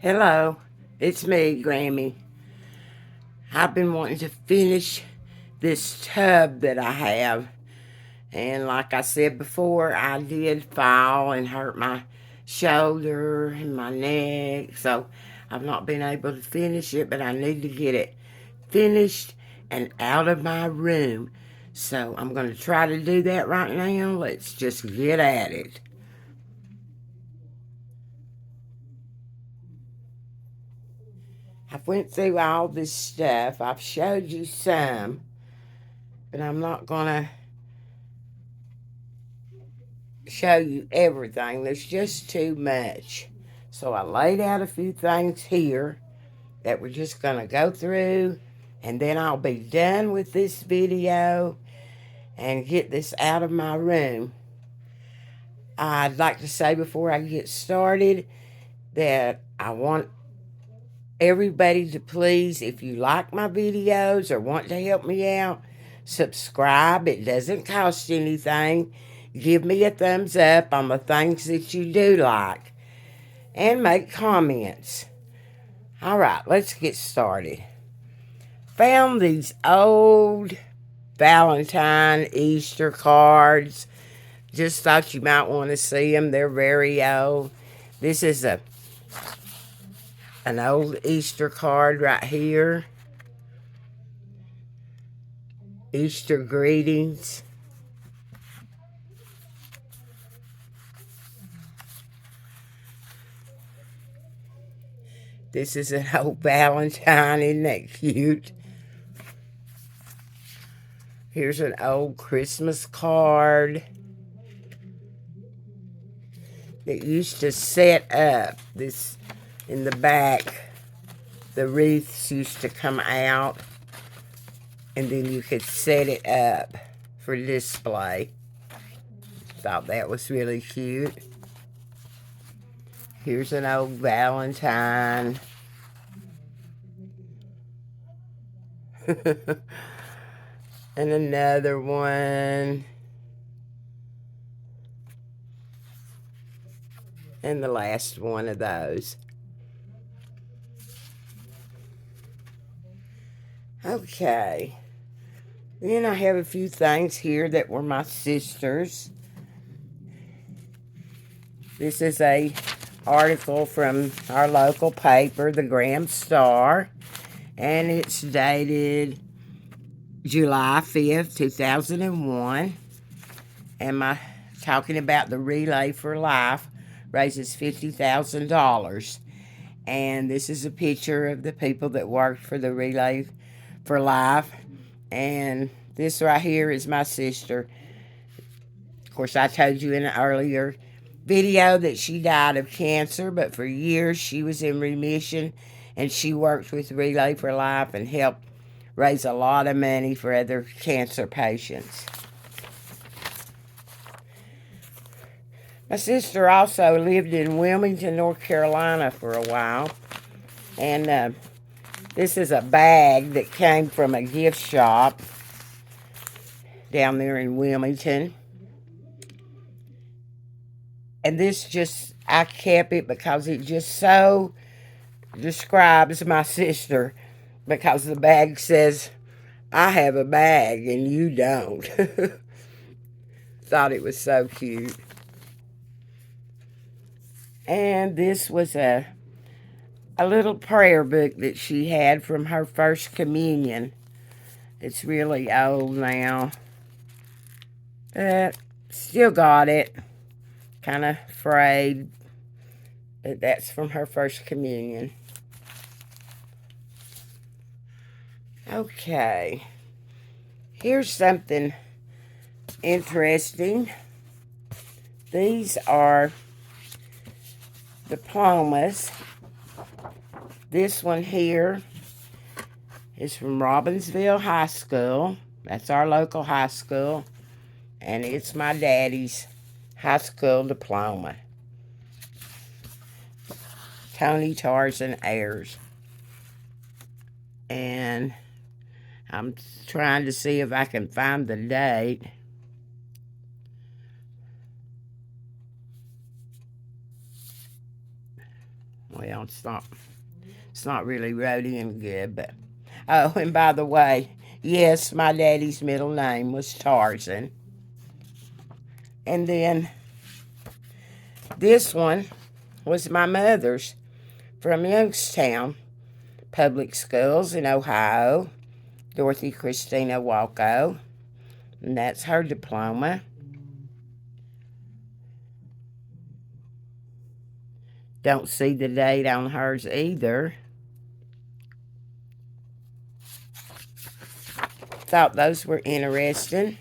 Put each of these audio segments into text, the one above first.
Hello, it's me, Grammy. I've been wanting to finish this tub that I have. And like I said before, I did fall and hurt my shoulder and my neck. So I've not been able to finish it, but I need to get it finished and out of my room. So I'm going to try to do that right now. Let's just get at it. I've went through all this stuff. I've showed you some, but I'm not going to show you everything. There's just too much. So I laid out a few things here that we're just going to go through, and then I'll be done with this video and get this out of my room. I'd like to say before I get started that I want everybody to please, if you like my videos or want to help me out, subscribe. It doesn't cost anything. Give me a thumbs up on the things that you do like. And make comments. Alright, let's get started. Found these old Valentine Easter cards. Just thought you might want to see them. They're very old. This is an old Easter card right here. Easter greetings. This is an old Valentine. Isn't that cute? Here's an old Christmas card that used to set up. This in the back, the wreaths used to come out, and then you could set it up for display. Thought that was really cute. Here's an old Valentine. And another one. And the last one of those. Okay. Then I have a few things here that were my sister's. This is a article from our local paper, the Graham Star, and it's dated July 5th, 2001. And my talking about the Relay for Life raises $50,000. And this is a picture of the people that worked for the Relay for Life. And this right here is my sister. Of course, I told you in an earlier video that she died of cancer, but for years she was in remission, and she worked with Relay for Life and helped raise a lot of money for other cancer patients. My sister also lived in Wilmington, North Carolina for a while, and this is a bag that came from a gift shop down there in Wilmington. And this just, I kept it because it just so describes my sister, because the bag says, I have a bag and you don't. Thought it was so cute. And this was a little prayer book that she had from her first communion. It's really old now. Still got it. Kind of frayed. But that's from her first communion. Okay. Here's something interesting. These are diplomas. This one here is from Robbinsville High School. That's our local high school. And it's my daddy's high school diploma. Tony Tarzan Ayers. And I'm trying to see if I can find the date. Well, it's not really rhodium good, but oh, and by the way, yes, my daddy's middle name was Tarzan. And then this one was my mother's from Youngstown Public Schools in Ohio, Dorothy Christina Walco, and that's her diploma. Don't see the date on hers either. Thought those were interesting.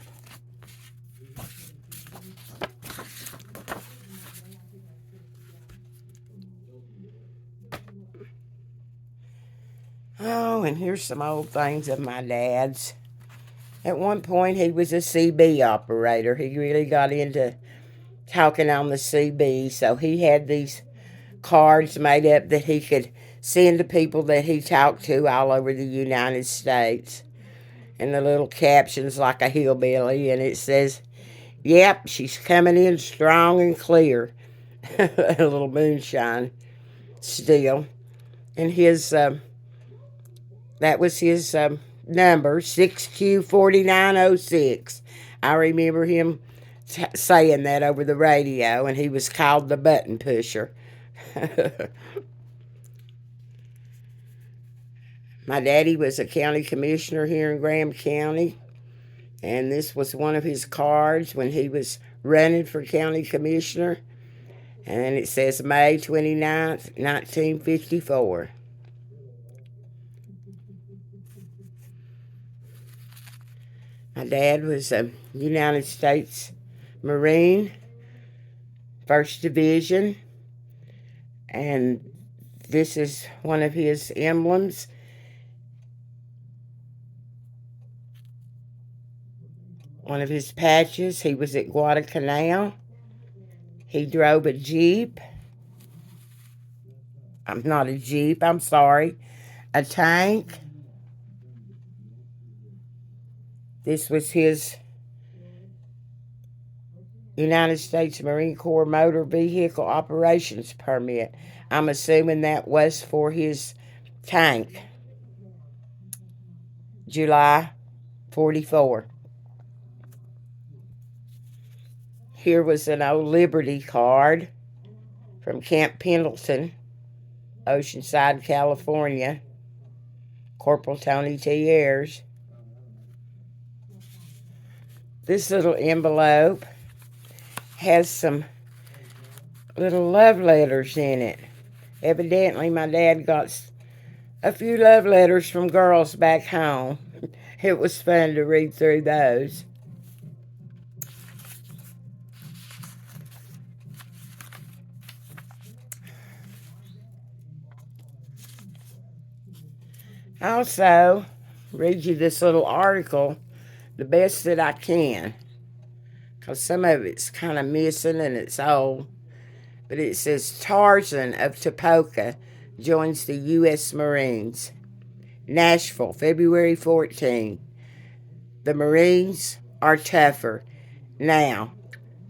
Oh, and here's some old things of my dad's. At one point, he was a CB operator. He really got into talking on the CB, so he had these cards made up that he could send to people that he talked to all over the United States. And the little caption's like a hillbilly, and it says, "Yep, she's coming in strong and clear." A little moonshine still. And that was his number, 6Q4906. I remember him saying that over the radio, and he was called the button pusher. My daddy was a county commissioner here in Graham County, and this was one of his cards when he was running for county commissioner, and it says May 29th, 1954. My dad was a United States Marine, 1st Division, and this is one of his emblems. One of his patches. He was at Guadalcanal. He drove a Jeep. I'm not a Jeep, I'm sorry. A tank. This was his United States Marine Corps Motor Vehicle Operations Permit. I'm assuming that was for his tank. July 44. Here was an old Liberty card from Camp Pendleton, Oceanside, California. Corporal Tony T. Ayers. This little envelope has some little love letters in it. Evidently, my dad got a few love letters from girls back home. It was fun to read through those. Also, read you this little article the best that I can, because some of it's kind of missing and it's old. But it says Tarzan of Topeka joins the U.S. Marines. Nashville, February 14. The Marines are tougher. Now,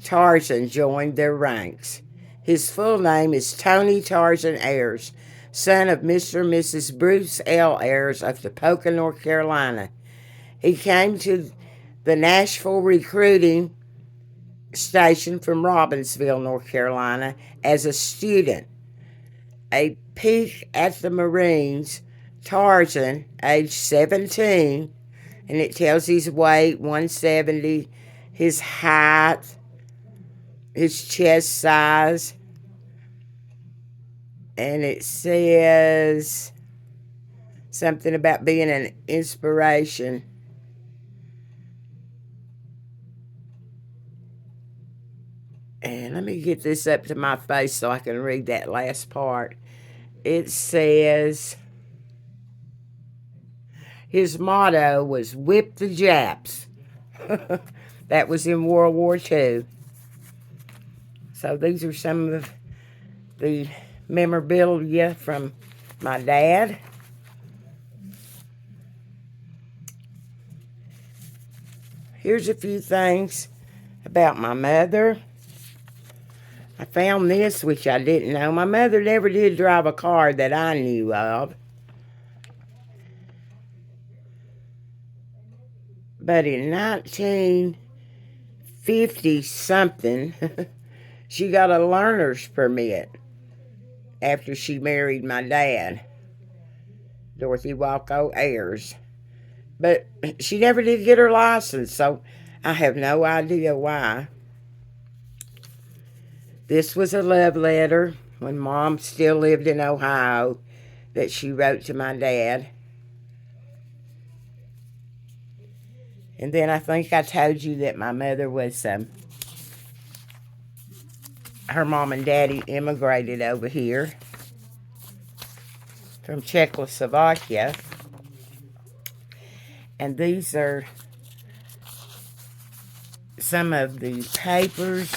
Tarzan joined their ranks. His full name is Tony Tarzan Ayers, son of Mr. and Mrs. Bruce L. Ayers of Topeka, North Carolina. He came to the Nashville recruiting station from Robbinsville, North Carolina, as a student. A peek at the Marines, Tarzan, age 17, and it tells his weight, 170, his height, his chest size, and it says something about being an inspiration. And let me get this up to my face so I can read that last part. It says his motto was "Whip the Japs." That was in World War II. So these are some of the memorabilia from my dad. Here's a few things about my mother. I found this, which I didn't know. My mother never did drive a car that I knew of. But in 1950-something, she got a learner's permit after she married my dad, Dorothy Walco Ayers. But she never did get her license, so I have no idea why. This was a love letter when Mom still lived in Ohio that she wrote to my dad. And then I think I told you that my mother was, her mom and daddy immigrated over here from Czechoslovakia. And these are some of the papers.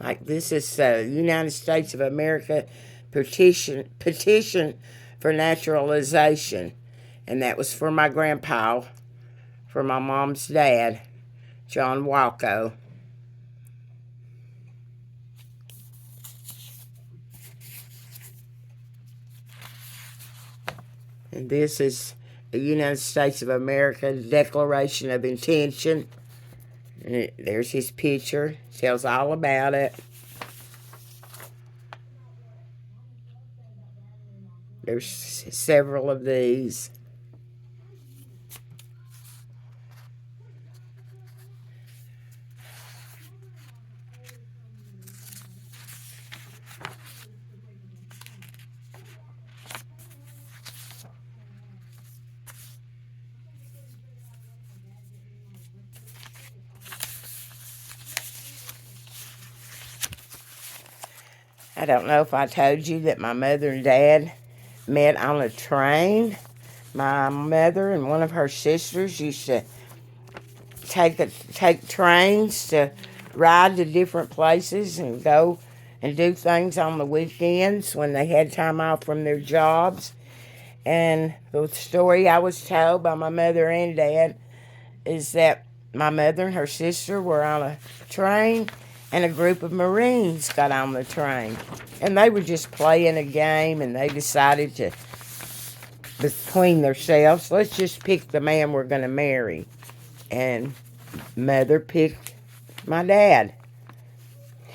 Like this is United States of America petition for naturalization. And that was for my grandpa, for my mom's dad, John Walco. And this is the United States of America Declaration of Intention. And there's his picture. Tells all about it. There's several of these. I don't know if I told you that my mother and dad met on a train. My mother and one of her sisters used to take trains to ride to different places and go and do things on the weekends when they had time off from their jobs. And the story I was told by my mother and dad is that my mother and her sister were on a train and a group of Marines got on the train. And they were just playing a game, and they decided to, between themselves, let's just pick the man we're going to marry. And Mother picked my dad.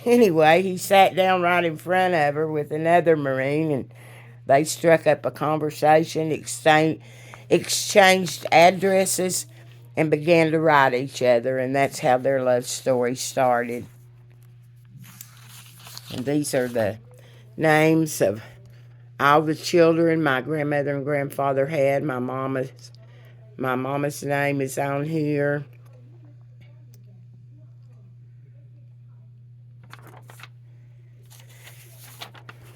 Anyway, he sat down right in front of her with another Marine, and they struck up a conversation, exchanged addresses, and began to write each other, and that's how their love story started. And these are the names of all the children my grandmother and grandfather had. My mama's name is on here.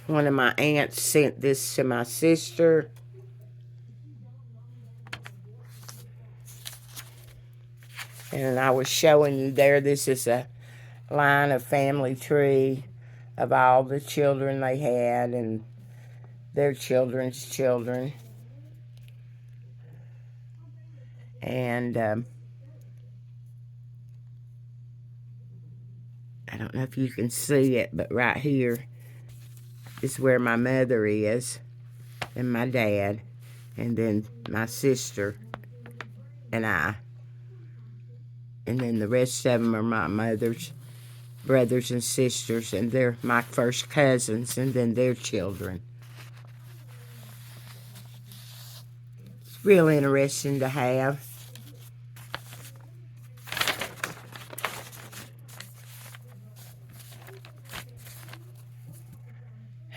One of my aunts sent this to my sister. And I was showing you there, this is a line of family tree of all the children they had and their children's children. And I don't know if you can see it, but right here is where my mother is and my dad, and then my sister and I. And then the rest of them are my mother's brothers and sisters, and they're my first cousins, and then their children. It's real interesting to have.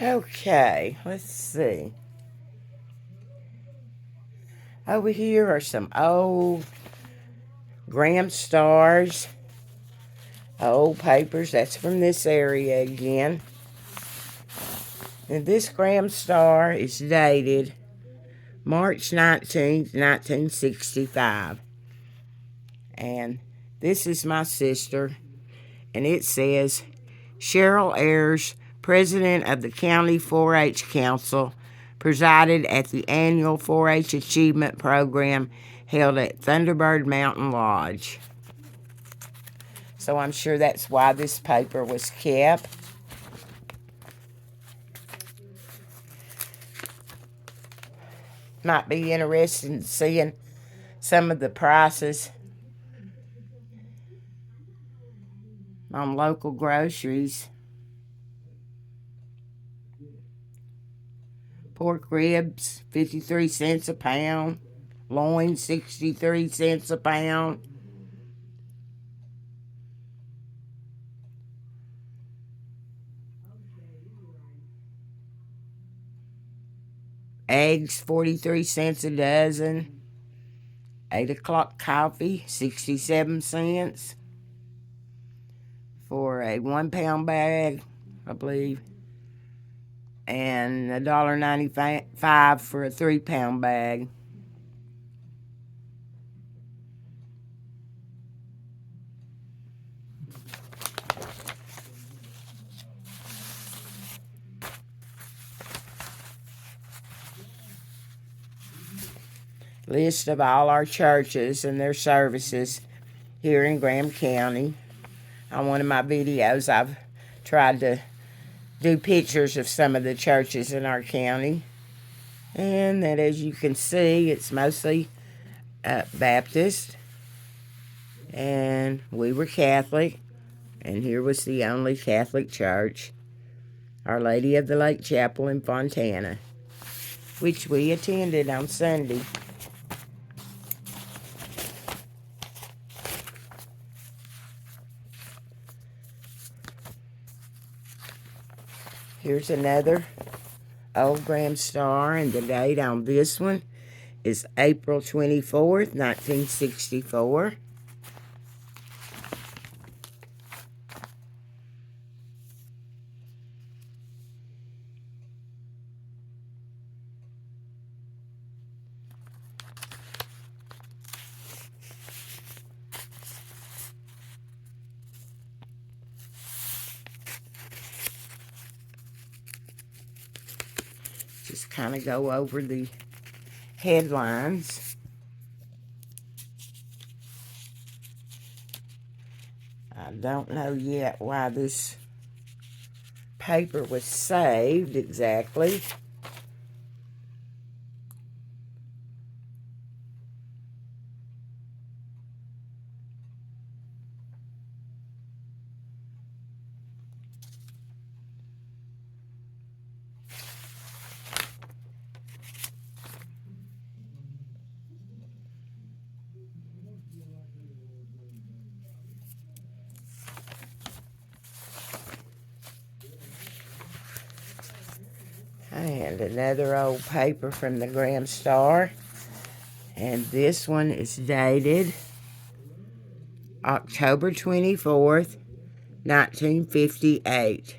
Okay, let's see. Over here are some old Gram Stars, old papers. That's from this area again. And this Gram Star is dated March 19th, 1965. And this is my sister. And it says, Cheryl Ayers, President of the County 4-H Council, presided at the annual 4-H Achievement Program held at Thunderbird Mountain Lodge. So I'm sure that's why this paper was kept. Might be interested in seeing some of the prices on local groceries. Pork ribs, 53 cents a pound. Loin, 63 cents a pound. Eggs, 43 cents a dozen. 8 o'clock coffee, 67 cents for a 1 pound bag, I believe. And $1.95 for a 3 pound bag. List of all our churches and their services here in Graham County. On one of my videos, I've tried to do pictures of some of the churches in our county. And that, as you can see, it's mostly Baptist. And we were Catholic. And here was the only Catholic church, Our Lady of the Lake Chapel in Fontana, which we attended on Sunday. Here's another old Graham Star, and the date on this one is April 24th, 1964. Just kind of go over the headlines. I don't know yet why this paper was saved exactly. And another old paper from the Graham Star. And this one is dated October 24th, 1958.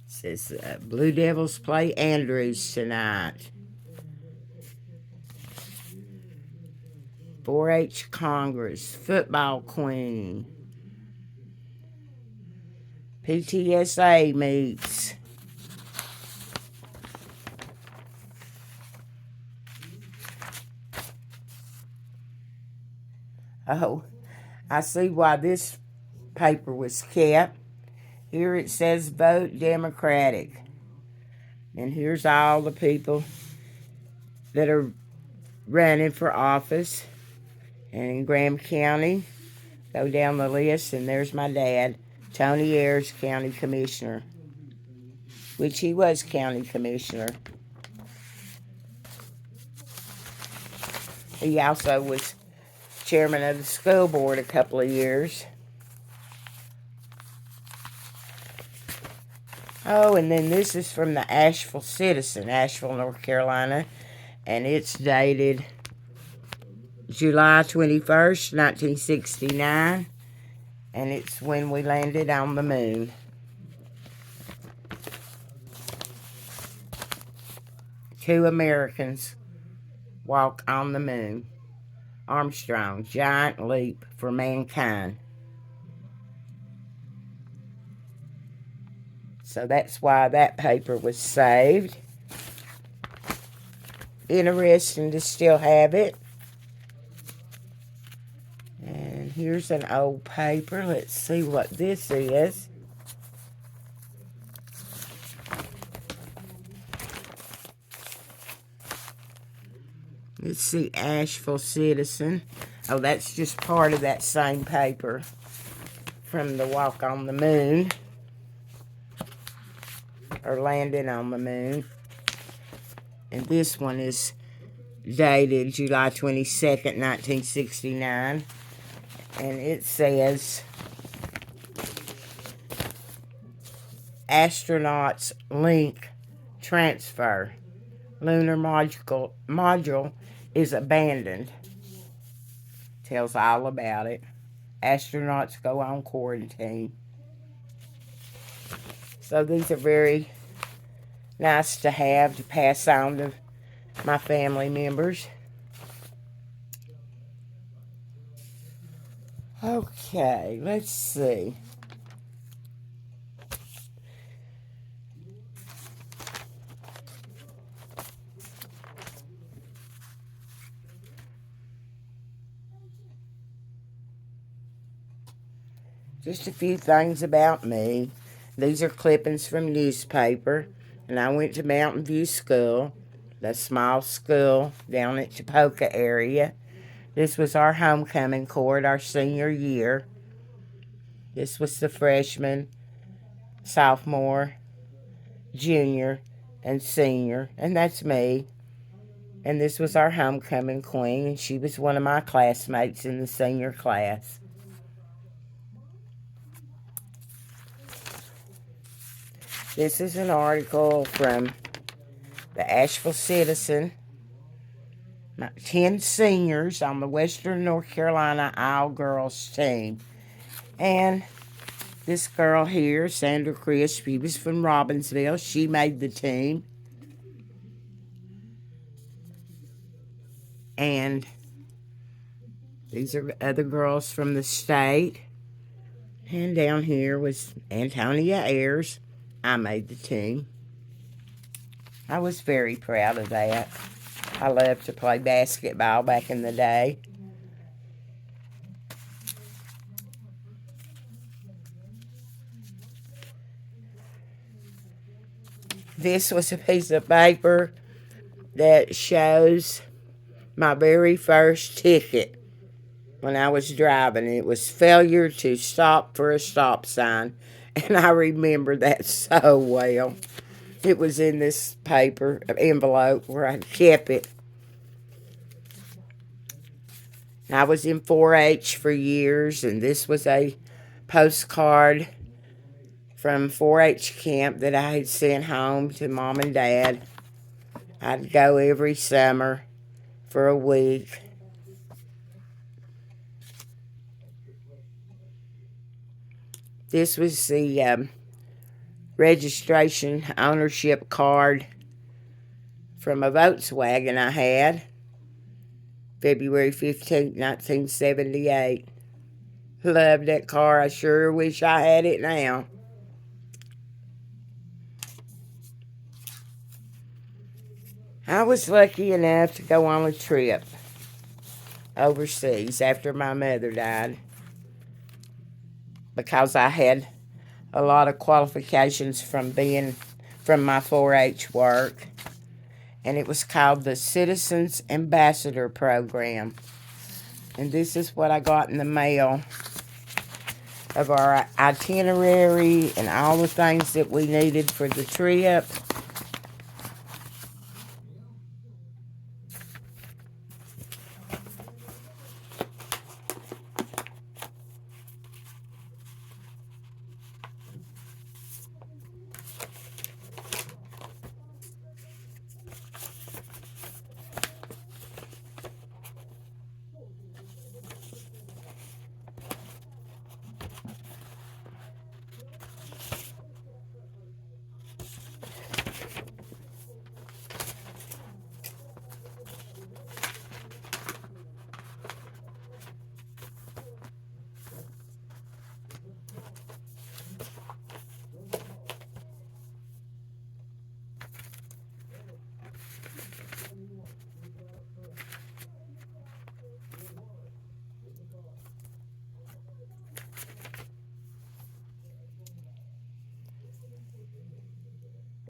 It says Blue Devils play Andrews tonight. 4-H Congress, Football Queen. PTSA meets. Oh, I see why this paper was kept. Here it says vote Democratic. And here's all the people that are running for office. And in Graham County, go down the list, and there's my dad, Tony Ayers, County Commissioner, which he was County Commissioner. He also was chairman of the school board a couple of years. Oh, and then this is from the Asheville Citizen, Asheville, North Carolina, and it's dated July 21st, 1969, and it's when we landed on the moon. Two Americans walk on the moon. Armstrong, giant leap for mankind. So that's why that paper was saved. interesting to still have it. And here's an old paper. Let's see what this is. Let's see, Asheville Citizen. Oh, that's just part of that same paper from the Walk on the Moon, or Landing on the Moon. And this one is dated July 22nd, 1969. And it says, Astronauts Link Transfer. Lunar module is abandoned. Tells all about it. Astronauts go on quarantine. So these are very nice to have to pass on to my family members. Okay, let's see. Just a few things about me. These are clippings from newspaper. And I went to Mountain View School, the small school down at Topeka area. This was our homecoming court, our senior year. This was the freshman, sophomore, junior, and senior. And that's me. And this was our homecoming queen. And she was one of my classmates in the senior class. This is an article from the Asheville Citizen. 10 seniors on the Western North Carolina all-girls team. And this girl here, Sandra Crisp, she was from Robbinsville. She made the team. And these are other girls from the state. And down here was Antonia Ayers. I made the team. I was very proud of that. I loved to play basketball back in the day. This was a piece of paper that shows my very first ticket when I was driving. It was failure to stop for a stop sign. And I remember that so well. It was in this paper envelope where I kept it. I was in 4-H for years, and this was a postcard from 4-H camp that I had sent home to Mom and Dad. I'd go every summer for a week. This was the registration ownership card from a Volkswagen I had, February 15, 1978. Loved that car. I sure wish I had it now. I was lucky enough to go on a trip overseas after my mother died, because I had a lot of qualifications from my 4-H work. And it was called the Citizens Ambassador Program. And this is what I got in the mail of our itinerary and all the things that we needed for the trip.